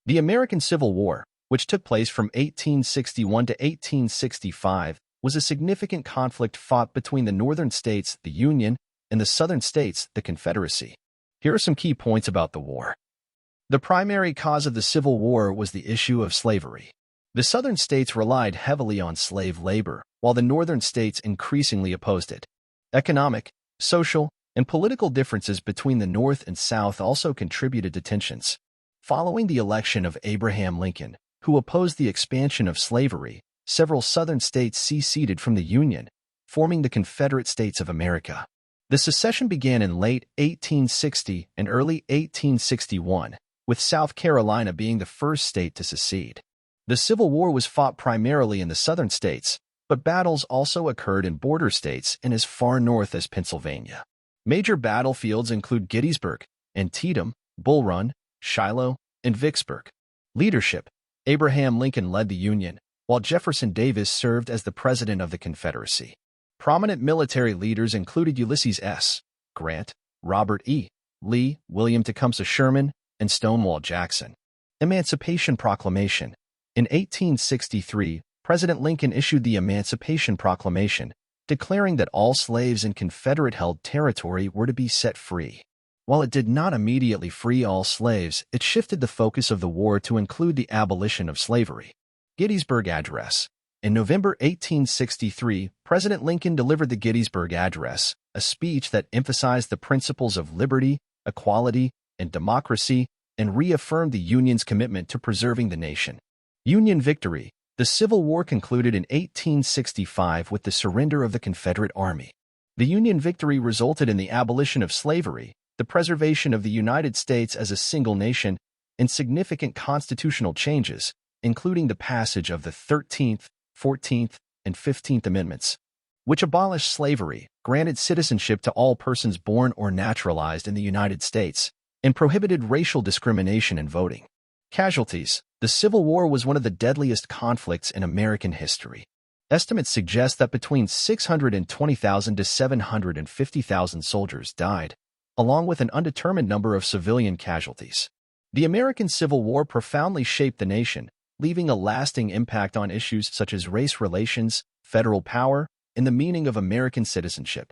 The American Civil War, which took place from 1861 to 1865, was a significant conflict fought between the northern states, the Union, and the southern states, the Confederacy. Here are some key points about the war. The primary cause of the Civil War was the issue of slavery. The southern states relied heavily on slave labor, while the northern states increasingly opposed it. Economic, social, and political differences between the North and South also contributed to tensions. Following the election of Abraham Lincoln, who opposed the expansion of slavery, several southern states seceded from the Union, forming the Confederate States of America. The secession began in late 1860 and early 1861, with South Carolina being the first state to secede. The Civil War was fought primarily in the southern states, but battles also occurred in border states and as far north as Pennsylvania. Major battlefields include Gettysburg, Antietam, Bull Run, Shiloh, and Vicksburg. Leadership: Abraham Lincoln led the Union, while Jefferson Davis served as the president of the Confederacy. Prominent military leaders included Ulysses S. Grant, Robert E. Lee, William Tecumseh Sherman, and Stonewall Jackson. Emancipation Proclamation. In 1863, President Lincoln issued the Emancipation Proclamation, declaring that all slaves in Confederate-held territory were to be set free. While it did not immediately free all slaves, it shifted the focus of the war to include the abolition of slavery. Gettysburg Address. In November 1863, President Lincoln delivered the Gettysburg Address, a speech that emphasized the principles of liberty, equality, and democracy, and reaffirmed the Union's commitment to preserving the nation. Union victory. The Civil War concluded in 1865 with the surrender of the Confederate Army. The Union victory resulted in the abolition of slavery, the preservation of the United States as a single nation, and significant constitutional changes, including the passage of the 13th, 14th, and 15th Amendments, which abolished slavery, granted citizenship to all persons born or naturalized in the United States, and prohibited racial discrimination in voting. Casualties. The Civil War was one of the deadliest conflicts in American history. Estimates suggest that between 620,000 to 750,000 soldiers died, along with an undetermined number of civilian casualties. The American Civil War profoundly shaped the nation, leaving a lasting impact on issues such as race relations, federal power, and the meaning of American citizenship.